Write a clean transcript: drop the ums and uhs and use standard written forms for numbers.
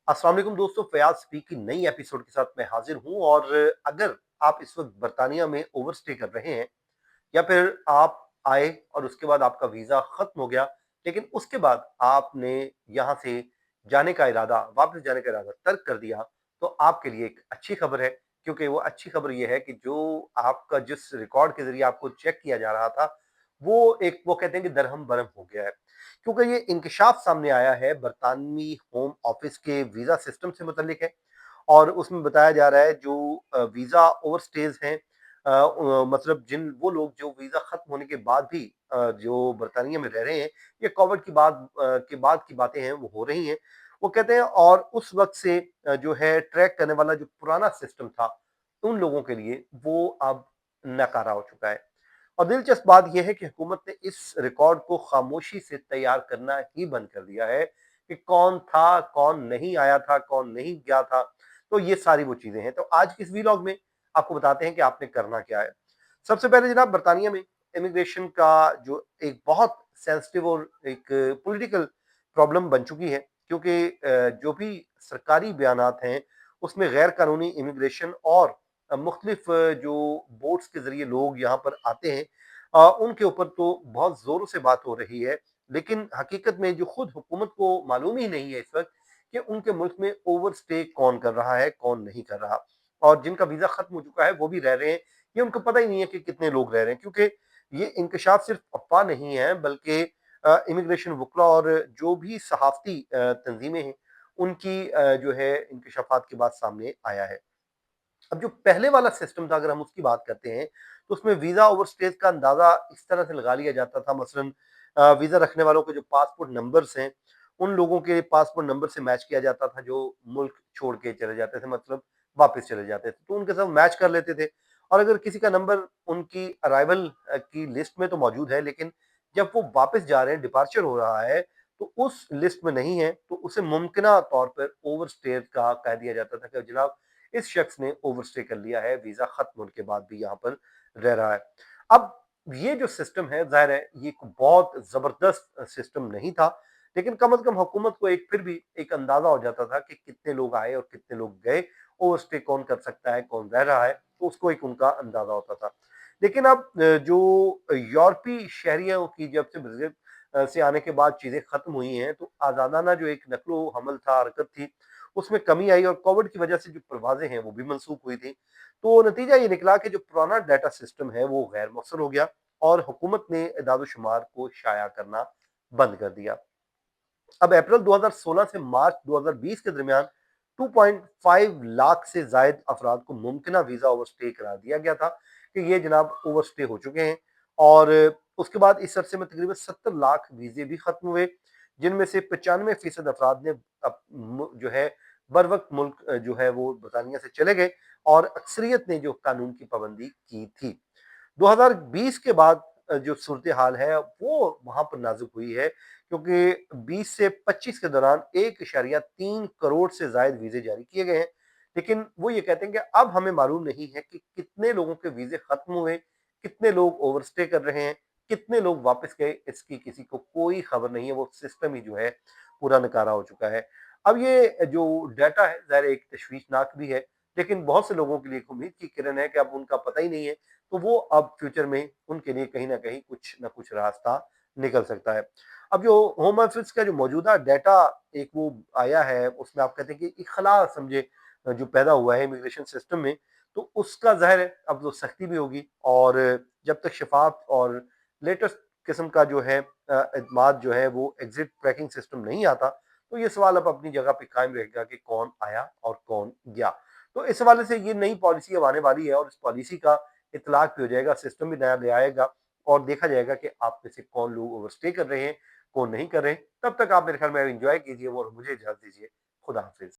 अस्सलाम वालेकुम दोस्तों, फयाज स्पीक की नई एपिसोड के साथ मैं हाजिर हूं। और अगर आप इस वक्त बरतानिया में ओवरस्टे कर रहे हैं या फिर आप आए और उसके बाद आपका वीजा खत्म हो गया, लेकिन उसके बाद आपने यहां से जाने का इरादा वापस जाने का इरादा तर्क कर दिया, तो आपके लिए एक अच्छी खबर है। क्योंकि वो अच्छी खबर ये है कि जो आपका जिस रिकॉर्ड के जरिए आपको चेक किया जा रहा था, वो कहते हैं कि दरहम बरहम हो गया है। क्योंकि ये इंकशाफ सामने आया है बरतानवी होम ऑफिस के वीजा सिस्टम से मुतल्लिक है। और उसमें बताया जा रहा है जो वीजा ओवरस्टेज हैं, मतलब जिन वो लोग जो वीजा खत्म होने के बाद भी जो बरतानिया में रह रहे हैं, ये कोविड के बाद की बातें हैं वो हो रही हैं। वो कहते हैं और उस वक्त से जो है ट्रैक करने वाला जो पुराना सिस्टम था, उन लोगों के लिए वो अब नकारा हो चुका है। और दिलचस्प बात यह है कि हुकूमत ने इस रिकॉर्ड को खामोशी से तैयार करना ही बंद कर दिया है कि कौन था, कौन नहीं आया था, कौन नहीं गया था। तो ये सारी वो चीजें हैं। तो आज के इस वीलॉग में आपको बताते हैं कि आपने करना क्या है। सबसे पहले जनाब, बरतानिया में इमिग्रेशन का जो एक बहुत सेंसिटिव और एक पॉलिटिकल प्रॉब्लम बन चुकी है। क्योंकि जो भी सरकारी बयानात हैं उसमें गैर कानूनी इमिग्रेशन और मुख्तलिफ जो बोट्स के जरिए लोग यहाँ पर आते हैं, उनके ऊपर तो बहुत जोरों से बात हो रही है। लेकिन हकीकत में जो खुद हुकूमत को मालूम ही नहीं है इस वक्त कि उनके मुल्क में ओवर स्टे कौन कर रहा है, कौन नहीं कर रहा। और जिनका वीजा खत्म हो चुका है वो भी रह रहे हैं, ये उनको पता ही नहीं है कि कितने लोग रह रहे हैं। क्योंकि ये इंकशाफ सिर्फ अफवाह नहीं है, बल्कि इमिग्रेशन वकला और जो भी सहाफती तंजीमें हैं उनकी जो है इंकशाफात के बाद सामने आया है। अब जो पहले वाला सिस्टम था, अगर हम उसकी बात करते हैं, तो उसमें वीजा ओवरस्टेज का अंदाजा इस तरह से लगा लिया जाता था। मसलन वीजा रखने वालों के जो पासपोर्ट नंबर्स हैं, उन लोगों के पासपोर्ट नंबर से मैच किया जाता था जो मुल्क छोड़ के चले जाते थे, मतलब वापस चले जाते थे, तो उनके साथ मैच कर लेते थे। और अगर किसी का नंबर उनकी अराइवल की लिस्ट में तो मौजूद है, लेकिन जब वो वापस जा रहे हैं, डिपार्चर हो रहा है, तो उस लिस्ट में नहीं है, तो उसे मुमकिन तौर पर ओवरस्टेज का कह दिया जाता था कि जनाब इस शख्स ने ओवरस्टे कर लिया है, वीजा खत्म होने के बाद भी यहाँ पर रह रहा है। अब ये जो सिस्टम है, जाहिर है ये बहुत जबरदस्त सिस्टम नहीं था, लेकिन कम से कम हुकूमत को एक फिर भी एक अंदाजा हो जाता था कि कितने लोग आए और कितने लोग गए, ओवरस्टे कौन कर सकता है, कौन रह रहा है, तो उसको एक उनका अंदाजा होता था। लेकिन अब जो यूरोपीय शहरियों की जब से ब्रेग्जिट से आने के बाद चीजें खत्म हुई हैं, तो आजादाना जो एक नकलो हमल था, हरकत थी, उसमें कमी आई और कोविड की वजह से जो परवाजें हैं वो भी मनसूख हुई थी। तो नतीजा ये निकला कि जो पुराना डाटा सिस्टम है वो गैर मौसर हो गया और हुकूमत ने इदाद शुमार को शाया करना बंद कर दिया। अब अप्रैल 2016 से मार्च 2020 के दरमियान 2.5 लाख से जायद अफराद को मुमकिन वीजा ओवरस्टे करार दिया गया था कि ये जनाब ओवरस्टे हो चुके हैं। और उसके बाद इस अरसे में तकरीबन 70 लाख वीजे भी खत्म हुए, जिनमें से 95% अफराद ने जो है बर वक्त मुल्क जो है वो बरतानिया से चले गए और अक्सरियत ने जो कानून की पाबंदी की थी। 2020 के बाद जो सूरत हाल है वो वहां पर नाजुक हुई है। क्योंकि 20 से 25 के दौरान 1.3 करोड़ से जायद वीजे जारी किए गए हैं। लेकिन वो ये कहते हैं कि अब हमें मालूम नहीं है कि कितने लोगों के वीजे खत्म हुए, कितने लोग ओवरस्टे कर रहे हैं, कितने लोग वापस गए, इसकी किसी को कोई खबर नहीं है। वो सिस्टम ही जो है पूरा नकारा हो चुका है। अब ये जो डाटा है ज़ाहिर एक तशवीशनाक भी है, लेकिन बहुत से लोगों के लिए एक उम्मीद की किरण है कि अब उनका पता ही नहीं है, तो वो अब फ्यूचर में उनके लिए कहीं ना कहीं कुछ ना कुछ रास्ता निकल सकता है। अब जो होम ऑफिस का जो मौजूदा डाटा एक वो आया है, उसमें आप कहते हैं कि एक खला समझे जो पैदा हुआ है इमिग्रेशन सिस्टम में, तो उसका ज़ाहिर है अब तो सख्ती भी होगी। और जब तक शफाफ और लेटेस्ट किस्म का जो है एतमाद जो है वो एग्जिट ट्रैकिंग सिस्टम नहीं आता, तो ये सवाल अब अपनी जगह पे कायम रहेगा कि कौन आया और कौन गया। तो इस हवाले से ये नई पॉलिसी अब आने वाली है और इस पॉलिसी का इतलाक भी हो जाएगा, सिस्टम भी नया ले आएगा और देखा जाएगा कि आप में से कौन लोग ओवरस्टे कर रहे हैं, कौन नहीं कर रहे हैं। तब तक आप मेरे ख्याल में एंजॉय कीजिए और मुझे इजाजत दीजिए। खुदा हाफिज।